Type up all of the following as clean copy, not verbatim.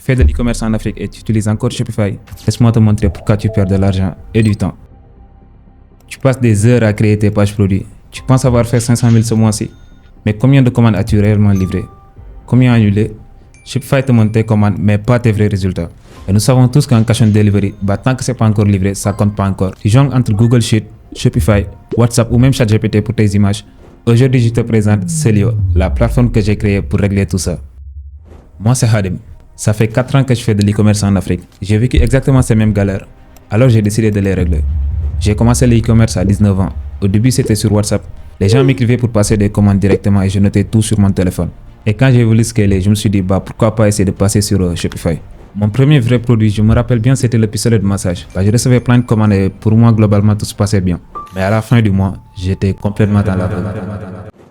fais de l'e-commerce en Afrique et tu utilises encore Shopify, laisse-moi te montrer pourquoi tu perds de l'argent et du temps. Tu passes des heures à créer tes pages produits. Tu penses avoir fait 500 000 ce mois-ci. Mais combien de commandes as-tu réellement livré? Combien annulé? Shopify te montre tes commandes, mais pas tes vrais résultats. Et nous savons tous qu'un cash on delivery, tant que c'est pas encore livré, ça compte pas encore. Tu jongles entre Google Sheet, Shopify, WhatsApp ou même ChatGPT pour tes images. Aujourd'hui, je te présente Sellio, la plateforme que j'ai créée pour régler tout ça. Moi, c'est Hadim. Ça fait 4 ans que je fais de l'e-commerce en Afrique. J'ai vécu exactement ces mêmes galères. Alors, j'ai décidé de les régler. J'ai commencé l'e-commerce à 19 ans. Au début, c'était sur WhatsApp. Les gens m'écrivaient pour passer des commandes directement et je notais tout sur mon téléphone. Et quand j'ai voulu scaler, je me suis dit, pourquoi pas essayer de passer sur Shopify. Mon premier vrai produit, je me rappelle bien, c'était le pistolet de massage. Je recevais plein de commandes et pour moi, globalement, tout se passait bien. Mais à la fin du mois, j'étais complètement dans la rue.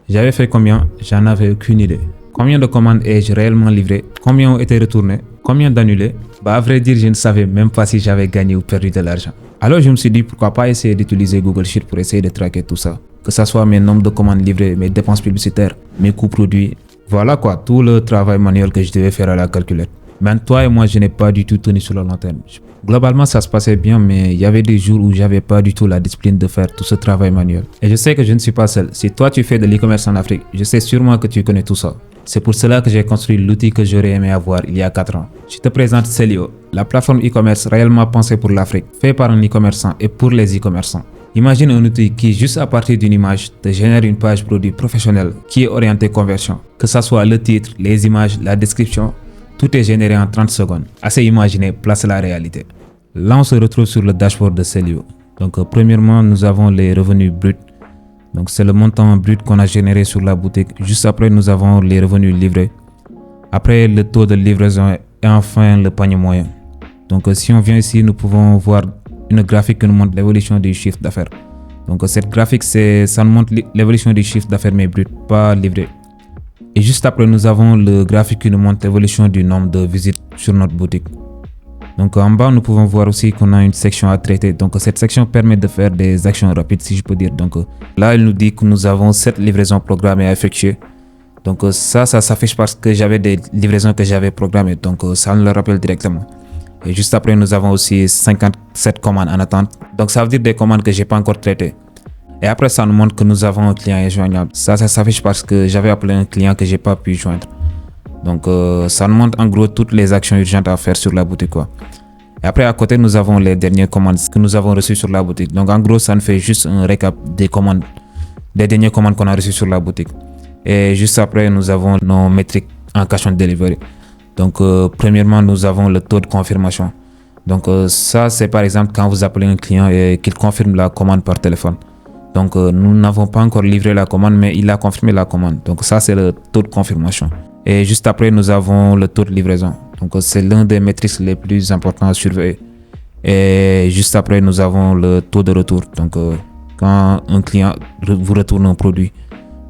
J'avais fait combien? J'en avais aucune idée. Combien de commandes ai-je réellement livré? Combien ont été retournées? Combien d'annulés? À vrai dire, je ne savais même pas si j'avais gagné ou perdu de l'argent. Alors je me suis dit, pourquoi pas essayer d'utiliser Google Sheet pour essayer de traquer tout ça. Que ce soit mes nombres de commandes livrées, mes dépenses publicitaires, mes coûts produits. Voilà quoi, tout le travail manuel que je devais faire à la calculette. Mais toi et moi, je n'ai pas du tout tenu sur le long terme. Globalement, ça se passait bien, mais il y avait des jours où j'avais pas du tout la discipline de faire tout ce travail manuel. Et je sais que je ne suis pas seul. Si toi tu fais de l'e-commerce en Afrique, je sais sûrement que tu connais tout ça. C'est pour cela que j'ai construit l'outil que j'aurais aimé avoir il y a 4 ans. Je te présente Sellio, la plateforme e-commerce réellement pensée pour l'Afrique, fait par un e-commerçant et pour les e-commerçants. Imagine un outil qui, juste à partir d'une image, te génère une page produit professionnelle qui est orientée conversion. Que ce soit le titre, les images, la description, tout est généré en 30 secondes. Assez imaginé, place la réalité. Là, on se retrouve sur le dashboard de Sellio. Donc, premièrement, nous avons les revenus bruts. Donc, c'est le montant brut qu'on a généré sur la boutique. Juste après, nous avons les revenus livrés. Après, le taux de livraison et enfin le panier moyen. Donc, si on vient ici, nous pouvons voir une graphique qui nous montre l'évolution du chiffre d'affaires. Donc, cette graphique, ça nous montre l'évolution du chiffre d'affaires, mais brut, pas livré. Et juste après, nous avons le graphique qui nous montre l'évolution du nombre de visites sur notre boutique. Donc en bas, nous pouvons voir aussi qu'on a une section à traiter. Donc cette section permet de faire des actions rapides, si je peux dire. Donc là, elle nous dit que nous avons 7 livraisons programmées à effectuer. Donc ça s'affiche parce que j'avais des livraisons que j'avais programmées. Donc ça nous le rappelle directement. Et juste après, nous avons aussi 57 commandes en attente. Donc ça veut dire des commandes que je n'ai pas encore traitées. Et après, ça nous montre que nous avons un client injoignable. Ça s'affiche parce que j'avais appelé un client que je n'ai pas pu joindre. Donc ça nous montre en gros toutes les actions urgentes à faire sur la boutique quoi. Et après à côté nous avons les dernières commandes que nous avons reçues sur la boutique. Donc en gros ça nous fait juste un récap des commandes, des dernières commandes qu'on a reçues sur la boutique. Et juste après nous avons nos métriques en cash on delivery. Donc premièrement nous avons le taux de confirmation. Donc ça c'est par exemple quand vous appelez un client et qu'il confirme la commande par téléphone. Donc nous n'avons pas encore livré la commande mais il a confirmé la commande. Donc ça c'est le taux de confirmation. Et juste après, nous avons le taux de livraison. Donc, c'est l'un des métriques les plus importants à surveiller. Et juste après, nous avons le taux de retour. Donc, quand un client vous retourne un produit,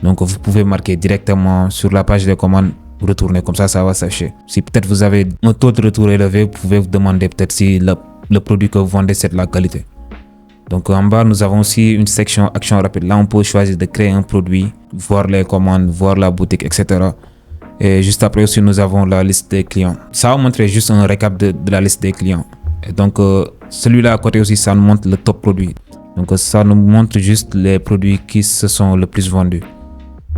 donc vous pouvez marquer directement sur la page de commande, retourner. Comme ça, ça va s'afficher. Si peut-être vous avez un taux de retour élevé, vous pouvez vous demander peut-être si le produit que vous vendez, c'est de la qualité. Donc, en bas, nous avons aussi une section action rapide. Là, on peut choisir de créer un produit, voir les commandes, voir la boutique, etc. Et juste après aussi, nous avons la liste des clients. Ça va montrer juste un récap de la liste des clients. Et donc, celui-là à côté aussi, ça nous montre le top produit. Donc, ça nous montre juste les produits qui se sont le plus vendus.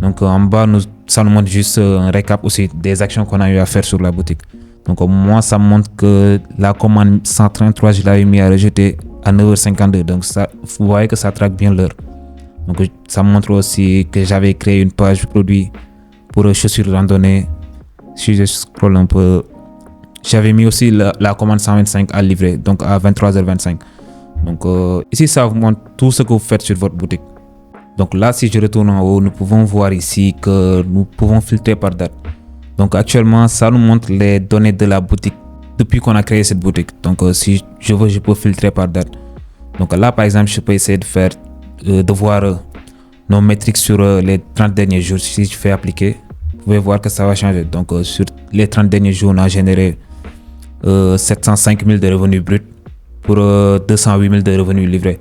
Donc, en bas, ça nous montre juste un récap aussi des actions qu'on a eu à faire sur la boutique. Donc, moi, ça me montre que la commande 133, je l'avais mis à rejeter à 9h52. Donc, ça, vous voyez que ça traque bien l'heure. Donc, ça me montre aussi que j'avais créé une page produit pour chaussures randonnée. Si je scroll un peu, j'avais mis aussi la commande 125 à livrer, donc à 23h25. Donc ici, ça vous montre tout ce que vous faites sur votre boutique. Donc là, si je retourne en haut, nous pouvons voir ici que nous pouvons filtrer par date. Donc actuellement, ça nous montre les données de la boutique depuis qu'on a créé cette boutique. Donc si je veux, je peux filtrer par date. Donc là, par exemple, je peux essayer de voir nos métriques sur les 30 derniers jours. Si je fais appliquer, vous pouvez voir que ça va changer. Donc sur les 30 derniers jours, on a généré 705 000 de revenus bruts pour 208 000 de revenus livrés.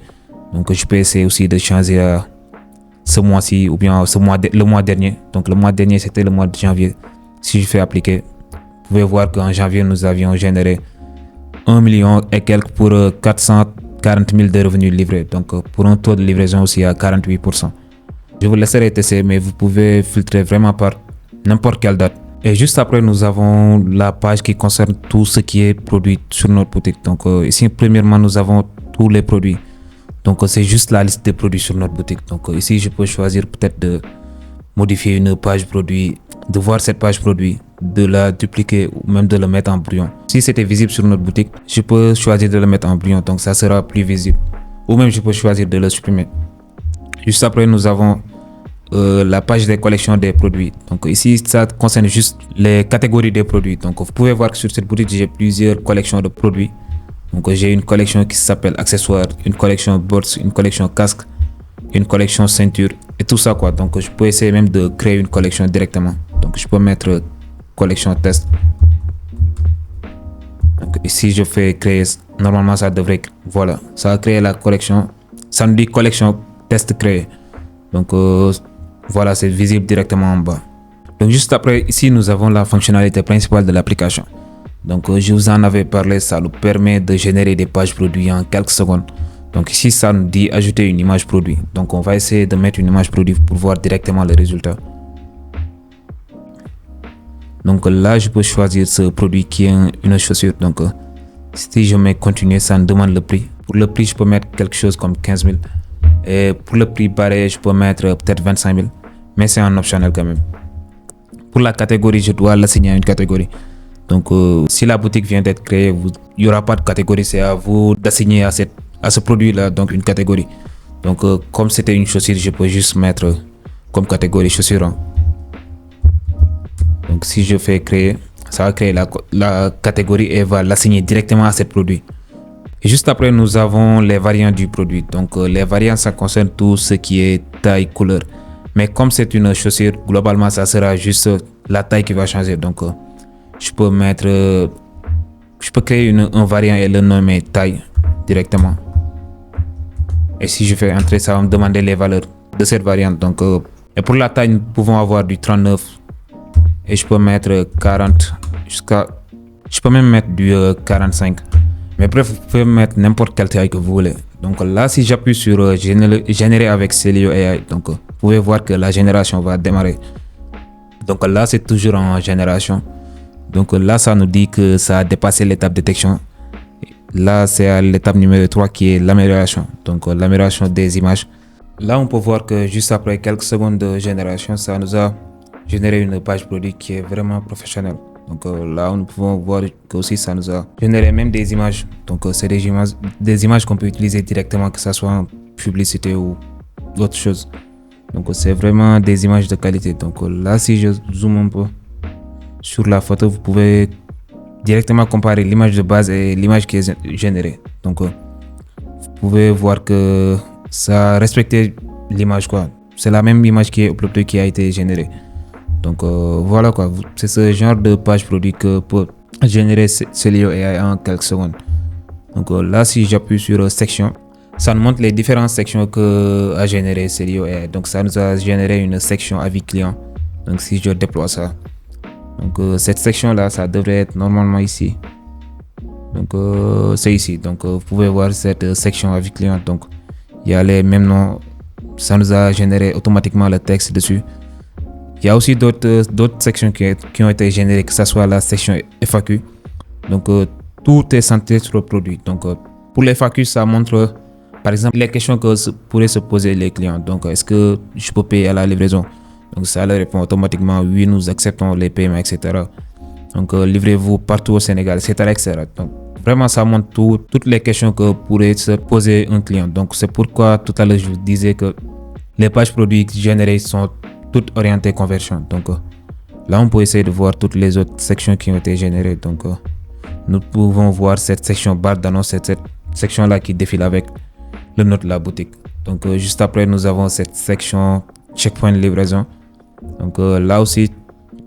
Donc je peux essayer aussi de changer ce mois-ci ou bien le mois dernier. Donc le mois dernier, c'était le mois de janvier. Si je fais appliquer, vous pouvez voir qu'en janvier, nous avions généré 1 million et quelques pour 440 000 de revenus livrés. Donc, pour un taux de livraison aussi à 48%. Je vous laisserai tester, mais vous pouvez filtrer vraiment par n'importe quelle date. Et juste après, nous avons la page qui concerne tout ce qui est produit sur notre boutique. Donc, ici, premièrement, nous avons tous les produits. Donc, c'est juste la liste des produits sur notre boutique. Donc, ici, je peux choisir peut-être de modifier une page produit, de voir cette page produit, de la dupliquer ou même de le mettre en brouillon. Si c'était visible sur notre boutique, je peux choisir de le mettre en brouillon, donc ça sera plus visible. Ou même je peux choisir de le supprimer. Juste après, nous avons la page des collections des produits. Donc ici, ça concerne juste les catégories des produits. Donc vous pouvez voir que sur cette boutique, j'ai plusieurs collections de produits. Donc j'ai une collection qui s'appelle accessoires, une collection bourse, une collection casque, une collection ceinture et tout ça quoi. Donc je peux essayer même de créer une collection directement. Donc je peux mettre collection test. Donc ici je fais créer, normalement ça devrait, voilà, ça va créer la collection. Ça nous dit collection test créé. Donc voilà, c'est visible directement en bas. Donc juste après ici nous avons la fonctionnalité principale de l'application. Donc je vous en avais parlé, ça nous permet de générer des pages produits en quelques secondes. Donc ici ça nous dit ajouter une image produit. Donc on va essayer de mettre une image produit pour voir directement le résultat. Donc là je peux choisir ce produit qui est une chaussure. Donc si je mets continuer, ça me demande le prix. Pour le prix je peux mettre quelque chose comme 15 000. Et pour le prix pareil je peux mettre peut-être 25 000. Mais c'est en optionnel quand même. Pour la catégorie je dois l'assigner à une catégorie. Donc si la boutique vient d'être créée, il n'y aura pas de catégorie, c'est à vous d'assigner à ce produit là donc une catégorie. Donc comme c'était une chaussure, je peux juste mettre comme catégorie chaussure. Hein. Donc si je fais créer, ça va créer la catégorie et va l'assigner directement à ce produit. Et juste après nous avons les variants du produit. Donc les variants ça concerne tout ce qui est taille, couleur. Mais comme c'est une chaussure, globalement ça sera juste la taille qui va changer. Donc je peux mettre, je peux créer un variant et le nommer taille directement. Et si je fais entrer, ça va me demander les valeurs de cette variante. Donc, et pour la taille, nous pouvons avoir du 39 et je peux mettre 40 jusqu'à, je peux même mettre du 45. Mais bref, vous pouvez mettre n'importe quelle taille que vous voulez. Donc là, si j'appuie sur générer avec Celio AI, donc vous pouvez voir que la génération va démarrer. Donc là, c'est toujours en génération. Donc là, ça nous dit que ça a dépassé l'étape détection. Là, c'est à l'étape numéro 3 qui est l'amélioration. Donc l'amélioration des images. Là, on peut voir que juste après quelques secondes de génération, ça nous a généré une page produit qui est vraiment professionnelle. Donc là, nous pouvons voir que aussi ça nous a généré même des images. Donc c'est des images qu'on peut utiliser directement, que ce soit en publicité ou autre chose. Donc c'est vraiment des images de qualité. Donc là, si je zoome un peu sur la photo, vous pouvez directement comparer l'image de base et l'image qui est générée. Donc vous pouvez voir que ça a respecté l'image quoi. C'est la même image qui est uploadée qui a été générée. Donc voilà quoi, c'est ce genre de page produit que peut générer Celio AI en quelques secondes. Donc là, si j'appuie sur section, ça nous montre les différentes sections que a généré Celio AI. Donc ça nous a généré une section avis client. Donc si je déploie ça, donc cette section là, ça devrait être normalement ici. Donc c'est ici. Donc vous pouvez voir cette section avis client. Donc il y a les mêmes noms. Ça nous a généré automatiquement le texte dessus. Il y a aussi d'autres sections qui ont été générées, que ce soit la section FAQ. Donc tout est centré sur le produit. Donc pour les FAQ, ça montre par exemple les questions que pourraient se poser les clients. Donc est-ce que je peux payer à la livraison? Donc ça leur répond automatiquement oui, nous acceptons les paiements, etc. Donc livrez-vous partout au Sénégal, etc., etc. Donc vraiment ça montre toutes les questions que pourrait se poser un client. Donc c'est pourquoi tout à l'heure je vous disais que les pages produits générées sont toutes orientées conversion. Donc là on peut essayer de voir toutes les autres sections qui ont été générées. Donc nous pouvons voir cette section barre d'annonce, cette section là qui défile avec le nom de la boutique. Donc juste après nous avons cette section checkpoint de livraison. Donc là aussi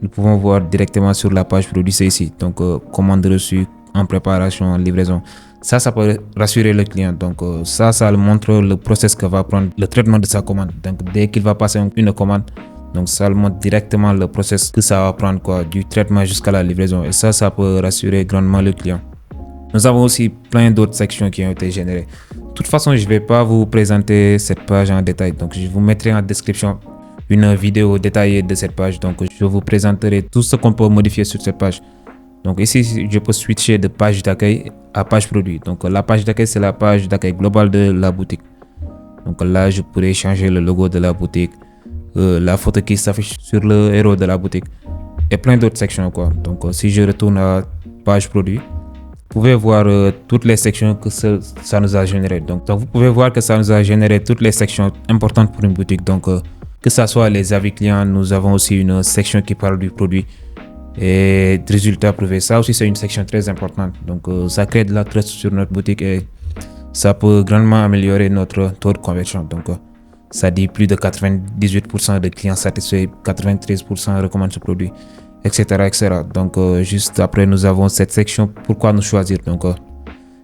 nous pouvons voir directement sur la page produit, c'est ici. Donc commande reçue, en préparation, en livraison. Ça peut rassurer le client. Donc ça montre le process que va prendre le traitement de sa commande. Donc dès qu'il va passer une commande, Donc ça montre directement le process que ça va prendre, quoi, du traitement jusqu'à la livraison. Et ça peut rassurer grandement le client. Nous avons aussi plein d'autres sections qui ont été générées. De toute façon, je ne vais pas vous présenter cette page en détail. Donc je vous mettrai en description une vidéo détaillée de cette page. Donc je vous présenterai tout ce qu'on peut modifier sur cette page. Donc ici, je peux switcher de page d'accueil à page produit. Donc la page d'accueil, c'est la page d'accueil globale de la boutique. Donc là, je pourrais changer le logo de la boutique, la photo qui s'affiche sur le héros de la boutique et plein d'autres sections, quoi. Donc si je retourne à page produit, vous pouvez voir toutes les sections que ça nous a généré. Donc vous pouvez voir que ça nous a généré toutes les sections importantes pour une boutique. Donc que ça soit les avis clients, nous avons aussi une section qui parle du produit et des résultats prouvés. Ça aussi, c'est une section très importante. Donc ça crée de la trust sur notre boutique et ça peut grandement améliorer notre taux de conversion. Donc ça dit plus de 98% de clients satisfaits, 93% recommandent ce produit, etc., etc. Donc juste après, nous avons cette section pourquoi nous choisir. Donc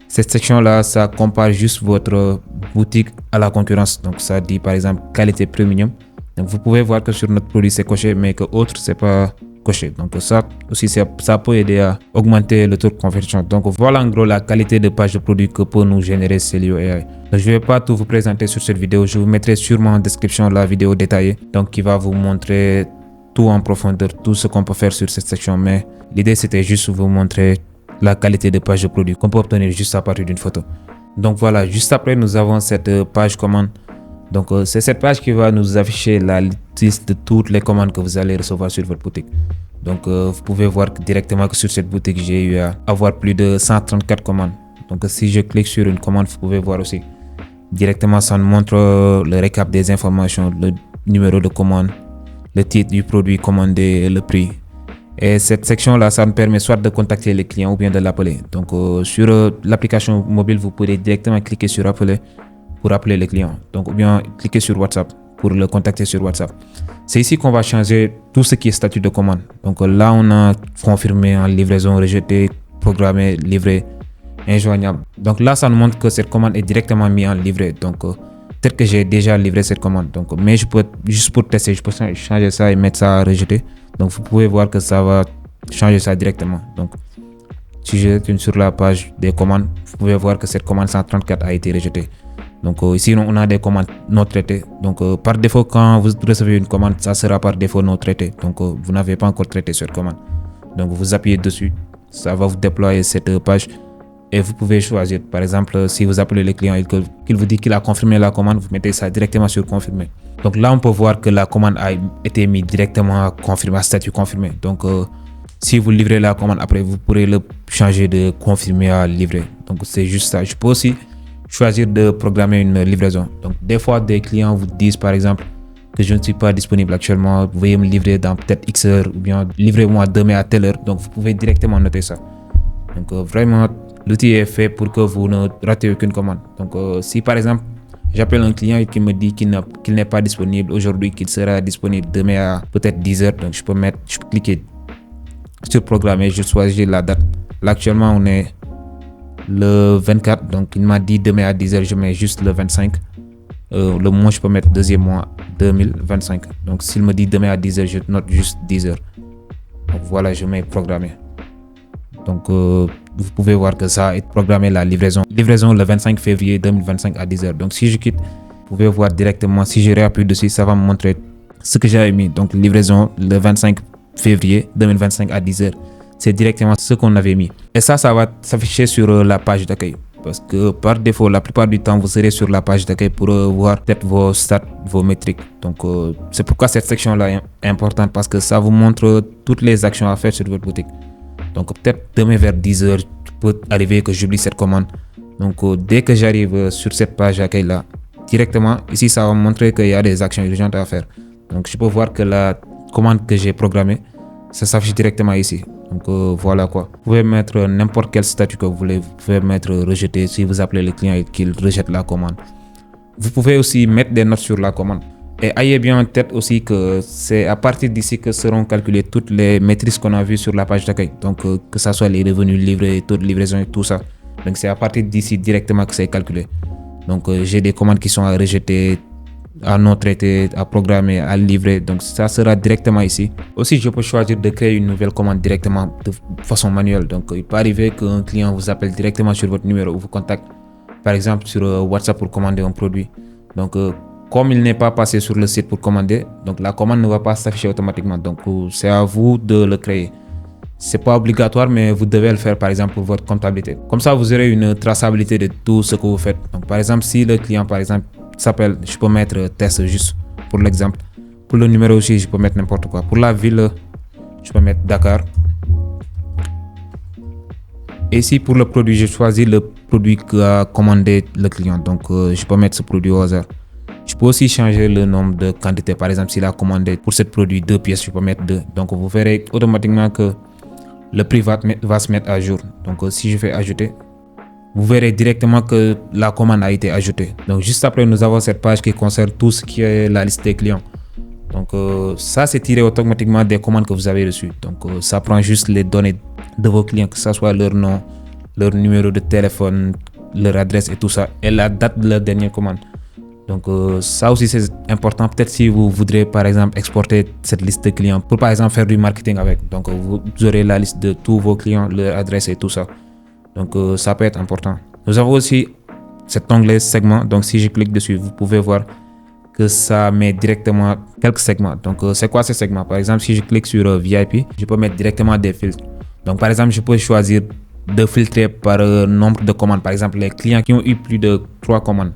cette section là, ça compare juste votre boutique à la concurrence. Donc ça dit par exemple qualité premium. Donc vous pouvez voir que sur notre produit c'est coché, mais que autre c'est pas coché. Donc ça aussi, ça peut aider à augmenter le taux de conversion. Donc voilà en gros la qualité de page de produit que peut nous générer Celio AI. Donc, je ne vais pas tout vous présenter sur cette vidéo. Je vous mettrai sûrement en description la vidéo détaillée, donc qui va vous montrer tout en profondeur, tout ce qu'on peut faire sur cette section. Mais l'idée c'était juste vous montrer la qualité de page de produit qu'on peut obtenir juste à partir d'une photo. Donc voilà, juste après nous avons cette page commande. Donc c'est cette page qui va nous afficher la liste de toutes les commandes que vous allez recevoir sur votre boutique. Donc vous pouvez voir directement que sur cette boutique j'ai eu à avoir plus de 134 commandes. Donc si je clique sur une commande, vous pouvez voir aussi directement, ça nous montre le récap des informations, le numéro de commande, le titre du produit commandé, le prix. Et cette section là, ça nous permet soit de contacter le client ou bien de l'appeler. Donc sur l'application mobile, vous pourrez directement cliquer sur appeler pour appeler le client. Donc ou bien cliquer sur WhatsApp pour le contacter sur WhatsApp. C'est ici qu'on va changer tout ce qui est statut de commande. Donc là, on a confirmé en livraison, rejeté, programmé, livré, injoignable. Donc là, ça nous montre que cette commande est directement mise en livré. Donc peut-être que j'ai déjà livré cette commande. Donc, mais je peux, juste pour tester, je peux changer ça et mettre ça à rejeter. Donc vous pouvez voir que ça va changer ça directement. Donc si je retourne sur la page des commandes, vous pouvez voir que cette commande 134 a été rejetée. Donc ici, on a des commandes non traitées. Donc par défaut, quand vous recevez une commande, ça sera par défaut non traité. Donc vous n'avez pas encore traité cette commande. Donc vous appuyez dessus, ça va vous déployer cette page et vous pouvez choisir. Par exemple, si vous appelez le client et qu'il vous dit qu'il a confirmé la commande, vous mettez ça directement sur confirmer. Donc là, on peut voir que la commande a été mise directement à confirmer, à statut confirmé. Donc si vous livrez la commande après, vous pourrez le changer de confirmer à livrer. Donc c'est juste ça. Je peux aussi choisir de programmer une livraison. Donc des fois, des clients vous disent par exemple que je ne suis pas disponible actuellement, veuillez me livrer dans peut-être X heures ou bien livrez-moi demain à telle heure. Donc vous pouvez directement noter ça. Donc vraiment, l'outil est fait pour que vous ne ratez aucune commande. Donc si par exemple j'appelle un client et qu'il me dit qu'il n'est pas disponible aujourd'hui, qu'il sera disponible demain à peut-être 10 heures, donc je peux cliquer sur programmer, je choisis la date. Là actuellement on est le 24, donc il m'a dit demain à 10 heures, je mets juste le 25. Le mois, je peux mettre deuxième mois 2025. Donc s'il me dit demain à 10 heures, je note juste 10 heures. Donc voilà, je mets programmé. Donc vous pouvez voir que ça a programmé la livraison. Livraison le 25 février 2025 à 10 heures. Donc si je quitte, vous pouvez voir directement, si je réappuie dessus, ça va me montrer ce que j'avais mis. Donc livraison le 25 février 2025 à 10 heures. C'est directement ce qu'on avait mis. Et ça va s'afficher sur la page d'accueil. Parce que par défaut, la plupart du temps, vous serez sur la page d'accueil pour voir peut-être vos stats, vos métriques. Donc c'est pourquoi cette section-là est importante, parce que ça vous montre toutes les actions à faire sur votre boutique. Donc peut-être demain vers 10 heures, il peut arriver que j'oublie cette commande. Donc dès que j'arrive sur cette page d'accueil-là, directement, ici, ça va me montrer qu'il y a des actions urgentes à faire. Donc je peux voir que la commande que j'ai programmée, ça s'affiche directement ici. Donc voilà quoi. Vous pouvez mettre n'importe quel statut que vous voulez. Vous pouvez mettre rejeté si vous appelez le client et qu'il rejette la commande. Vous pouvez aussi mettre des notes sur la commande. Et ayez bien en tête aussi que c'est à partir d'ici que seront calculées toutes les maîtrises qu'on a vues sur la page d'accueil. Donc que ce soit les revenus livrés, taux de livraison et tout ça. Donc c'est à partir d'ici directement que c'est calculé. Donc j'ai des commandes qui sont à rejeter à non traiter, à programmer, à livrer. Donc ça sera directement ici. Aussi, je peux choisir de créer une nouvelle commande directement de façon manuelle. Donc il peut arriver qu'un client vous appelle directement sur votre numéro ou vous contacte par exemple sur WhatsApp pour commander un produit. Donc comme il n'est pas passé sur le site pour commander, donc la commande ne va pas s'afficher automatiquement. Donc c'est à vous de le créer. C'est pas obligatoire, mais vous devez le faire par exemple pour votre comptabilité. Comme ça, vous aurez une traçabilité de tout ce que vous faites. Donc par exemple, si le client par exemple s'appelle, je peux mettre test juste pour l'exemple. Pour le numéro aussi, je peux mettre n'importe quoi. Pour la ville, je peux mettre Dakar. Et ici pour le produit, je choisis le produit qu'a commandé le client. Donc je peux mettre ce produit au hasard. Je peux aussi changer le nombre de quantités. Par exemple, s'il a commandé pour ce produit 2 pièces, je peux mettre 2. Donc vous verrez automatiquement que le prix va se mettre à jour. Donc si je fais ajouter, vous verrez directement que la commande a été ajoutée. Donc juste après, nous avons cette page qui concerne tout ce qui est la liste des clients. Donc ça, c'est tiré automatiquement des commandes que vous avez reçues. Donc ça prend juste les données de vos clients, que ce soit leur nom, leur numéro de téléphone, leur adresse et tout ça, et la date de leur dernière commande. Donc ça aussi c'est important. Peut-être si vous voudrez par exemple exporter cette liste de clients pour par exemple faire du marketing avec. Donc vous aurez la liste de tous vos clients, leur adresse et tout ça. Donc ça peut être important. Nous avons aussi cet onglet segment. Donc si je clique dessus, vous pouvez voir que ça met directement quelques segments. Donc c'est quoi ces segments? Par exemple, si je clique sur VIP, je peux mettre directement des filtres. Donc par exemple, je peux choisir de filtrer par nombre de commandes. Par exemple, les clients qui ont eu plus de 3 commandes.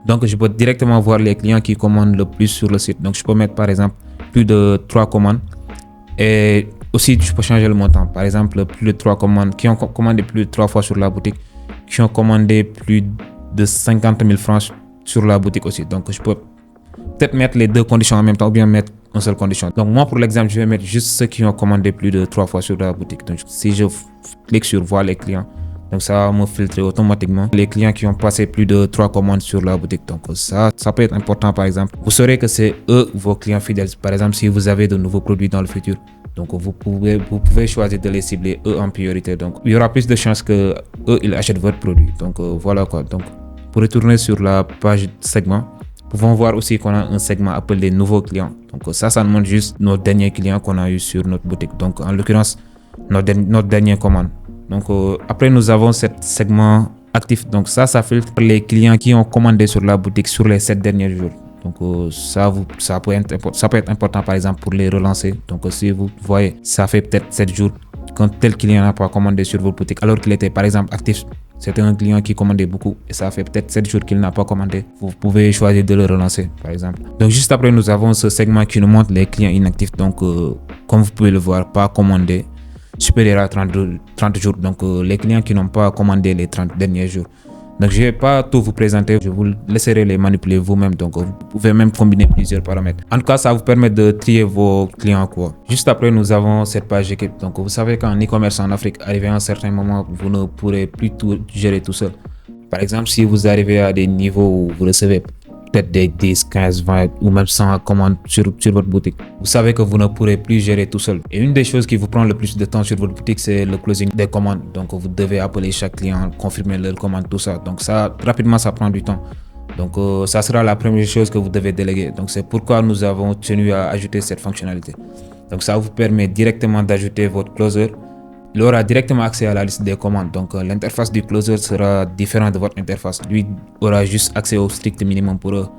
Donc je peux directement voir les clients qui commandent le plus sur le site. Donc je peux mettre par exemple plus de 3 commandes. Et aussi je peux changer le montant. Par exemple, plus de 3 commandes qui ont commandé plus de 3 fois sur la boutique, qui ont commandé plus de 50 000 francs sur la boutique aussi. Donc je peux peut-être mettre les deux conditions en même temps ou bien mettre une seule condition. Donc moi pour l'exemple, je vais mettre juste ceux qui ont commandé plus de 3 fois sur la boutique. Donc si je clique sur voir les clients, donc ça va me filtrer automatiquement les clients qui ont passé plus de 3 commandes sur la boutique. Donc ça peut être important par exemple. Vous saurez que c'est eux vos clients fidèles. Par exemple, si vous avez de nouveaux produits dans le futur, donc vous pouvez choisir de les cibler eux en priorité. Donc il y aura plus de chances que eux ils achètent votre produit. Donc voilà quoi. Donc pour retourner sur la page segment, nous pouvons voir aussi qu'on a un segment appelé nouveaux clients. Donc ça nous montre juste nos derniers clients qu'on a eu sur notre boutique. Donc en l'occurrence notre dernière commande. Donc après nous avons ce segment actif. Donc ça filtre les clients qui ont commandé sur la boutique sur les 7 derniers jours. Donc ça peut être important par exemple pour les relancer. Donc si vous voyez, ça fait peut-être 7 jours qu'un tel client n'a pas commandé sur votre boutique alors qu'il était par exemple actif. C'était un client qui commandait beaucoup et ça fait peut-être 7 jours qu'il n'a pas commandé. Vous pouvez choisir de le relancer par exemple. Donc juste après nous avons ce segment qui nous montre les clients inactifs. Donc comme vous pouvez le voir, pas commandé, supérieur à 30 jours. Donc les clients qui n'ont pas commandé les 30 derniers jours. Donc je ne vais pas tout vous présenter, je vous laisserai les manipuler vous-même. Donc vous pouvez même combiner plusieurs paramètres. En tout cas, ça vous permet de trier vos clients quoi. Juste après, nous avons cette page équipe. Donc vous savez qu'en e-commerce en Afrique, arrivé à un certain moment, vous ne pourrez plus tout gérer tout seul. Par exemple, si vous arrivez à des niveaux où vous recevez peut-être des 10, 15, 20 ou même 100 commandes sur votre boutique, vous savez que vous ne pourrez plus gérer tout seul. Et une des choses qui vous prend le plus de temps sur votre boutique, c'est le closing des commandes. Donc vous devez appeler chaque client, confirmer leur commande, tout ça. Donc ça, rapidement, ça prend du temps. Donc ça sera la première chose que vous devez déléguer. Donc c'est pourquoi nous avons tenu à ajouter cette fonctionnalité. Donc ça vous permet directement d'ajouter votre closer. Il aura directement accès à la liste des commandes. Donc l'interface du closer sera différente de votre interface. Lui aura juste accès au strict minimum pour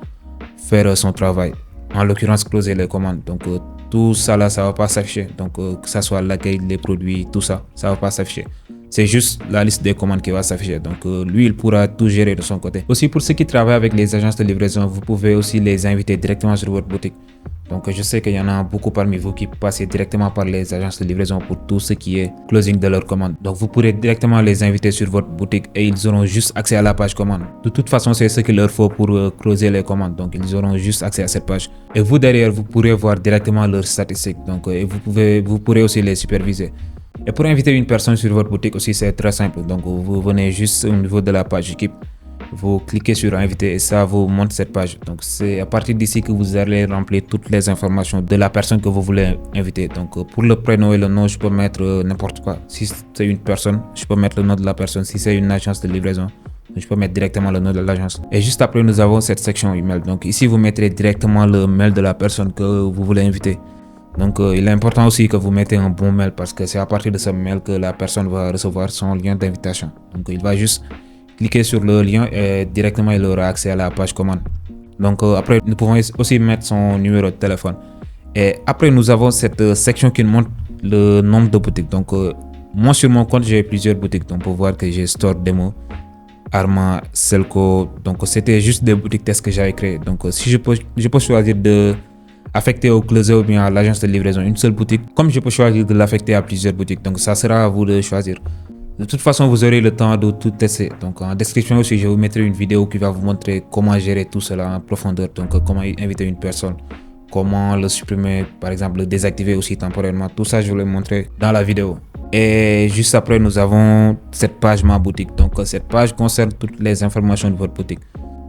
faire son travail. En l'occurrence, closer les commandes. Donc tout ça là, ça va pas s'afficher. Donc que ça soit l'accueil, les produits, tout ça, ça va pas s'afficher. C'est juste la liste des commandes qui va s'afficher. Donc lui, il pourra tout gérer de son côté. Aussi pour ceux qui travaillent avec les agences de livraison, vous pouvez aussi les inviter directement sur votre boutique. Donc je sais qu'il y en a beaucoup parmi vous qui passent directement par les agences de livraison pour tout ce qui est closing de leurs commandes. Donc vous pourrez directement les inviter sur votre boutique et ils auront juste accès à la page commande. De toute façon, c'est ce qu'il leur faut pour closer les commandes. Donc ils auront juste accès à cette page. Et vous derrière, vous pourrez voir directement leurs statistiques. Donc et vous pourrez aussi les superviser. Et pour inviter une personne sur votre boutique aussi, c'est très simple. Donc vous venez juste au niveau de la page équipe. Vous cliquez sur inviter et ça vous montre cette page. Donc c'est à partir d'ici que vous allez remplir toutes les informations de la personne que vous voulez inviter. Donc pour le prénom et le nom, je peux mettre n'importe quoi. Si c'est une personne, je peux mettre le nom de la personne. Si c'est une agence de livraison, je peux mettre directement le nom de l'agence. Et juste après, nous avons cette section email. Donc ici, vous mettrez directement le mail de la personne que vous voulez inviter. Donc il est important aussi que vous mettez un bon mail parce que c'est à partir de ce mail que la personne va recevoir son lien d'invitation. Donc il va juste cliquer sur le lien et directement il aura accès à la page commande. Donc après, nous pouvons aussi mettre son numéro de téléphone. Et après, nous avons cette section qui montre le nombre de boutiques. Donc moi, sur mon compte, j'ai plusieurs boutiques. Donc, pour voir que j'ai Store Demo, Arma, Selco. Donc, c'était juste des boutiques tests que j'avais créées. Donc, si je peux choisir de affecter au closer ou bien à l'agence de livraison une seule boutique, comme je peux choisir de l'affecter à plusieurs boutiques. Donc, ça sera à vous de choisir. De toute façon, vous aurez le temps de tout tester. Donc, en description aussi, je vous mettrai une vidéo qui va vous montrer comment gérer tout cela en profondeur. Donc, comment inviter une personne, comment le supprimer, par exemple, le désactiver aussi temporairement. Tout ça, je vous l'ai montré dans la vidéo. Et juste après, nous avons cette page Ma Boutique. Donc, cette page concerne toutes les informations de votre boutique.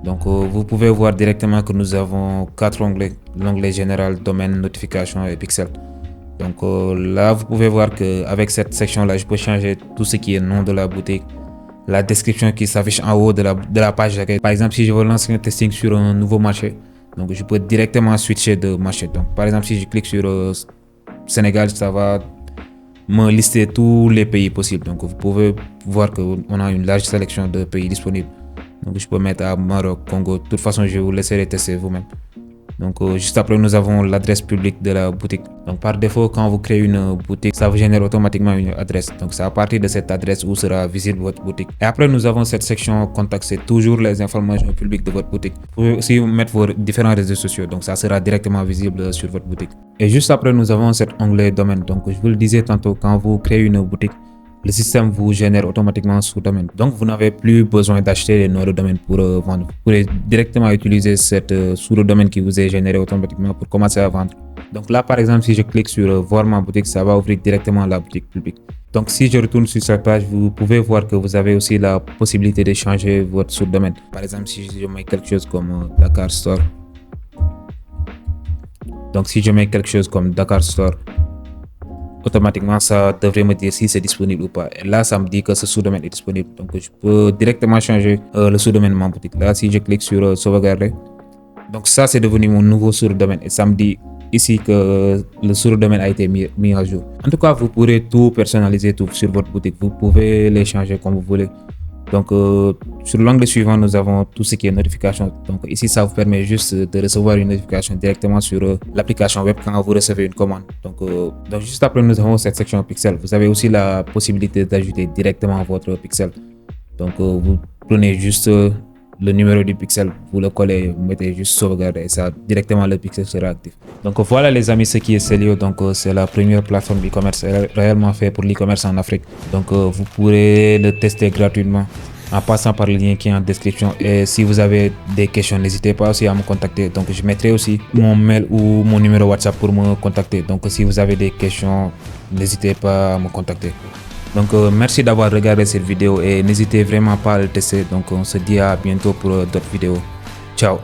Donc, vous pouvez voir directement que nous avons 4 onglets. L'onglet général, domaine, notification et pixel. Donc là, vous pouvez voir qu'avec cette section-là, je peux changer tout ce qui est nom de la boutique, la description qui s'affiche en haut de la page d'accueil. Par exemple, si je veux lancer un testing sur un nouveau marché, donc je peux directement switcher de marché. Donc, par exemple, si je clique sur Sénégal, ça va me lister tous les pays possibles. Donc, vous pouvez voir qu'on a une large sélection de pays disponibles. Donc, je peux mettre à Maroc, Congo. De toute façon, je vous laisserai tester vous-même. Donc, juste après, nous avons l'adresse publique de la boutique. Donc, par défaut, quand vous créez une boutique, ça vous génère automatiquement une adresse. Donc, c'est à partir de cette adresse où sera visible votre boutique. Et après, nous avons cette section contact. C'est toujours les informations publiques de votre boutique. Vous pouvez aussi mettre vos différents réseaux sociaux. Donc, ça sera directement visible sur votre boutique. Et juste après, nous avons cet onglet domaine. Donc, je vous le disais tantôt, quand vous créez une boutique, le système vous génère automatiquement un sous-domaine. Donc, vous n'avez plus besoin d'acheter les noms de domaine pour vendre. Vous pourrez directement utiliser cette sous-domaine qui vous est généré automatiquement pour commencer à vendre. Donc là, par exemple, si je clique sur voir ma boutique, ça va ouvrir directement la boutique publique. Donc, si je retourne sur cette page, vous pouvez voir que vous avez aussi la possibilité de changer votre sous-domaine. Par exemple, si je mets quelque chose comme Dakar Store. Donc, si je mets quelque chose comme Dakar Store, automatiquement, ça devrait me dire si c'est disponible ou pas. Et là, ça me dit que ce sous-domaine est disponible. Donc, je peux directement changer le sous-domaine de ma boutique. Là, si je clique sur sauvegarder, donc ça, c'est devenu mon nouveau sous-domaine. Et ça me dit ici que le sous-domaine a été mis à jour. En tout cas, vous pourrez tout personnaliser tout sur votre boutique. Vous pouvez les changer comme vous voulez. Donc, sur l'onglet suivant, nous avons tout ce qui est notification. Donc, ici, ça vous permet juste de recevoir une notification directement sur l'application web quand vous recevez une commande. Donc, juste après, nous avons cette section pixel. Vous avez aussi la possibilité d'ajouter directement votre pixel. Donc, vous prenez juste le numéro du pixel, vous le collez, vous mettez juste sauvegarder et ça, directement le pixel sera actif. Donc, voilà les amis, ce qui est Celio. Donc, c'est la première plateforme e-commerce réellement fait pour l'e-commerce en Afrique. Donc, vous pourrez le tester gratuitement en passant par le lien qui est en description. Et si vous avez des questions, n'hésitez pas aussi à me contacter. Donc, je mettrai aussi mon mail ou mon numéro WhatsApp pour me contacter. Donc, si vous avez des questions, n'hésitez pas à me contacter. Donc, merci d'avoir regardé cette vidéo et n'hésitez vraiment pas à le tester. Donc, on se dit à bientôt pour d'autres vidéos. Ciao.